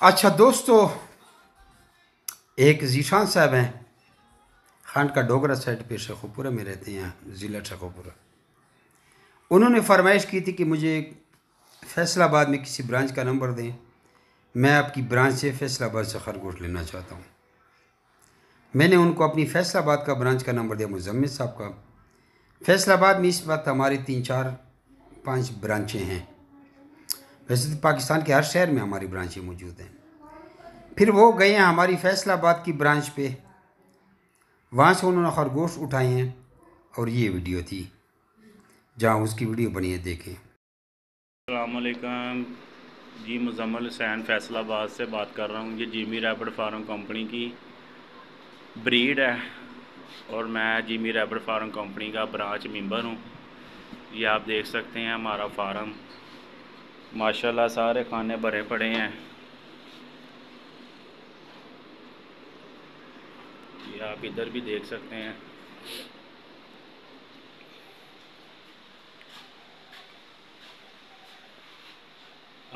अच्छा दोस्तों, एक जीशान साहब हैं, खान का डोगरा साइड पे शेखोपुरा में रहते हैं, ज़िला शेखोपुरा। उन्होंने फरमाइश की थी कि मुझे फैसलाबाद में किसी ब्रांच का नंबर दें। मैं आपकी ब्रांच से फैसलाबाद से खरगोश लेना चाहता हूँ। मैंने उनको अपनी फैसलाबाद का ब्रांच का नंबर दिया, मुजम्मिल साहब का। फैसलाबाद में इस वक्त हमारी 3-4-5 ब्रांचें हैं। वैसे तो पाकिस्तान के हर शहर में हमारी ब्रांचें मौजूद हैं। फिर वो गए हैं हमारी फैसलाबाद की ब्रांच पे, वहाँ से उन्होंने खरगोश उठाए हैं और ये वीडियो थी जहाँ उसकी वीडियो बनी है, देखें। अस्सलामुअलैकुम जी, मुजम्मिल हुसैन फैसलाबाद से बात कर रहा हूँ। ये जिमी रैबिट फार्म कंपनी की ब्रीड है और मैं जिमी रैबिट फार्म कंपनी का ब्रांच मेंबर हूँ। ये आप देख सकते हैं हमारा फार्म, माशाल्लाह सारे खाने भरे पड़े हैं। ये आप इधर भी देख सकते हैं।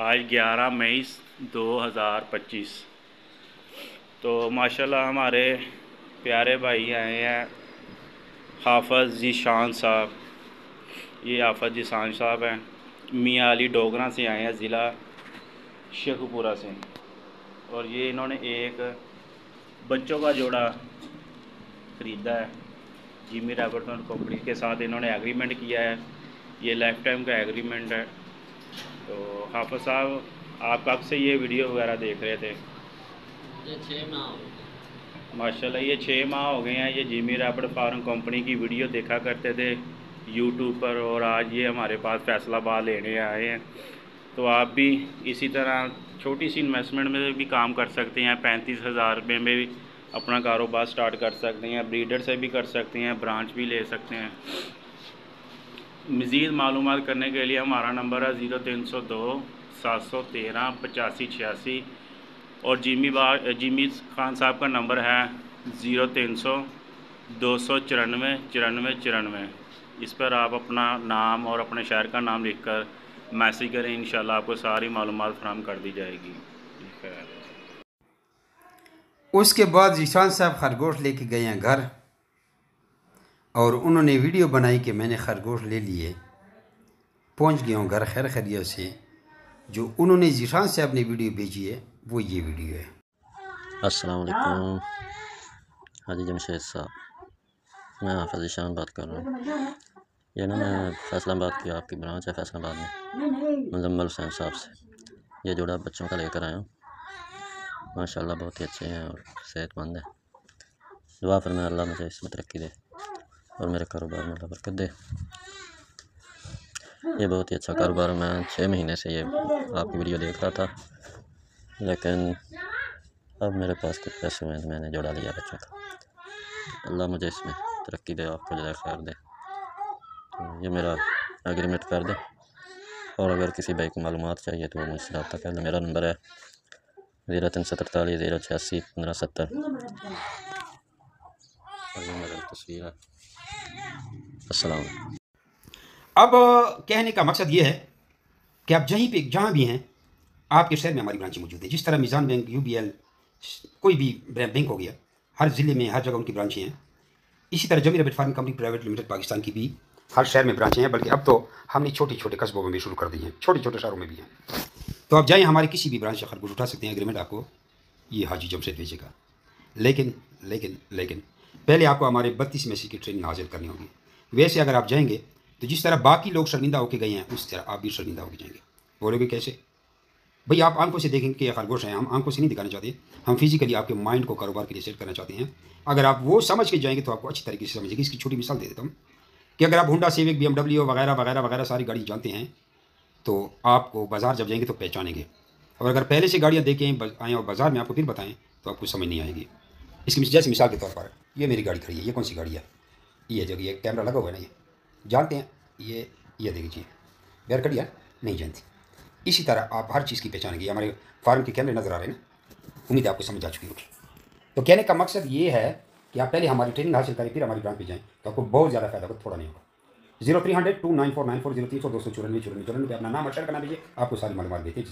आज 11 मई 2025। तो माशाल्लाह हमारे प्यारे भाई आए हैं, हाफ़िज़ ज़ीशान साहब। ये हाफ़िज़ ज़ीशान साहब हैं, मियाँ अली डोगरा से आए हैं, ज़िला शेखुपुरा से। और ये इन्होंने एक बच्चों का जोड़ा ख़रीदा है। जिमी रैबिट कंपनी के साथ इन्होंने एग्रीमेंट किया है। ये लाइफ टाइम का एग्रीमेंट है। तो हाफ़िज़ साहब, आप कब से ये वीडियो वगैरह देख रहे थे? ये 6 माह हो गए। माशाल्लाह ये 6 माह हो गए हैं ये जिमी रैबिट फार्म कंपनी की वीडियो देखा करते थे यूट्यूब पर, और आज ये हमारे पास फैसलाबाद लेने आए हैं। तो आप भी इसी तरह छोटी सी इन्वेस्टमेंट में भी काम कर सकते हैं। 35,000 रुपये में भी अपना कारोबार स्टार्ट कर सकते हैं। ब्रीडर से भी कर सकते हैं, ब्रांच भी ले सकते हैं। मज़ीद मालूमात करने के लिए हमारा नंबर है 0302 713 8586 और जिमी खान साहब का नंबर है 0300 294 94 94। इस पर आप अपना नाम और अपने शहर का नाम लिखकर मैसेज करें, इंशाल्लाह आपको सारी मालूमात फराहम कर दी जाएगी। उसके बाद जीशान साहब खरगोश लेके गए हैं घर और उन्होंने वीडियो बनाई कि मैंने खरगोश ले लिए, पहुंच गया हूँ घर खैर खैरियत से। जो उन्होंने जीशान साहब ने वीडियो भेजी है वो ये वीडियो है। अस्सलाम वालेकुम हाजी जमशेद साहब, मैं हाफ़िज़ ज़ीशान बात कर रहा हूँ। ये ना मैं फैसलाबाद की आपकी ब्रांच है फैसलाबाद में, मुजम्मिल हुसैन साहब से ये जोड़ा बच्चों का लेकर आया हूँ। माशाल्लाह बहुत ही अच्छे हैं और सेहतमंद है। दुआ फरमाए अल्लाह मुझे इसमें तरक्की दे और मेरे कारोबार में अल्लाह बरकत दे। ये बहुत ही अच्छा कारोबार। मैं 6 महीने से ये आपकी वीडियो देख रहा था, लेकिन अब मेरे पास कुछ पैसे हुए तो मैंने जोड़ा लिया बच्चों का। अल्लाह मुझे इसमें तरक्की दे, आपको ज़्यादा खैर दे। तो ये मेरा एग्रीमेंट कर दे, और अगर किसी भाई को मालूमात चाहिए तो वो मुझसे रब्ता कर ले। मेरा नंबर है 0343 086 1570। ये मेरा तस्वीर है। अस्सलाम। अब कहने का मकसद ये है कि आप जहाँ भी हैं, आपके शहर में हमारी ब्रांचें मौजूद है। जिस तरह मिज़ान बैंक, UBL, कोई भी बैंक हो गया, हर ज़िले में हर जगह उनकी ब्रांचें हैं। इसी तरह Jimmy rabbit farm company private limited Pakistan की भी हर शहर में ब्रांचें हैं, बल्कि अब तो हमने छोटे छोटे कस्बों में भी शुरू कर दी हैं, छोटे छोटे शहरों में भी हैं। तो आप जाएँ हमारे किसी भी ब्रांच से खरगोश उठा सकते हैं। एग्रीमेंट आपको ये हाजी जमशेद भेजेगा। लेकिन लेकिन लेकिन पहले आपको हमारे 32 मैसेज की ट्रेनिंग हासिल करनी होगी। वैसे अगर आप जाएंगे तो जिस तरह बाकी लोग शर्मिंदा होकर गए हैं, उस तरह आप भी शर्मिंदा होकर जाएंगे। बोलोगे कैसे? भाई आप आंखों से देखेंगे कि ये खरगोश हैं, हम आंखों से नहीं दिखाना चाहते, हम फिजिकली आपके माइंड को कारोबार के लिए सेट करना चाहते हैं। अगर आप वो समझ के जाएंगे तो आपको अच्छी तरीके से समझेगी। इसकी छोटी मिसाल दे देता हूँ कि अगर आप होंडा सिविक, BMW वगैरह वगैरह वगैरह सारी गाड़ी जानते हैं तो आपको बाज़ार जब जाएंगे तो पहचानेंगे। और अगर पहले से गाड़ियाँ देखें आएँ और बाज़ार में आपको फिर बताएं तो आपको समझ नहीं आएगी। इसकी जैसे मिसाल के तौर पर ये मेरी गाड़ी खड़ी है, ये कौन सी गाड़ी है? ये जगह ये कैमरा लगा हुआ है ना, ये जानते हैं। ये देखिए बैर खड़ी है, नहीं जानती। इसी तरह आप हर चीज़ की पहचानेंगे। हमारे फार्म के कैमरे नज़र आ रहे हैं ना, उम्मीद है आपको समझ आ चुकी होगी। तो कहने का मकसद ये है कि आप पहले हमारी ट्रेनिंग हासिल करें, फिर हमारी ब्रांच पे जाएं तो आपको बहुत ज़्यादा फायदा होगा, थोड़ा नहीं होगा। 0300 294 94 0300 294 94 94 पे अपना नाम और शहर का नाम दीजिए, आपको सारी मालूमात देते हैं।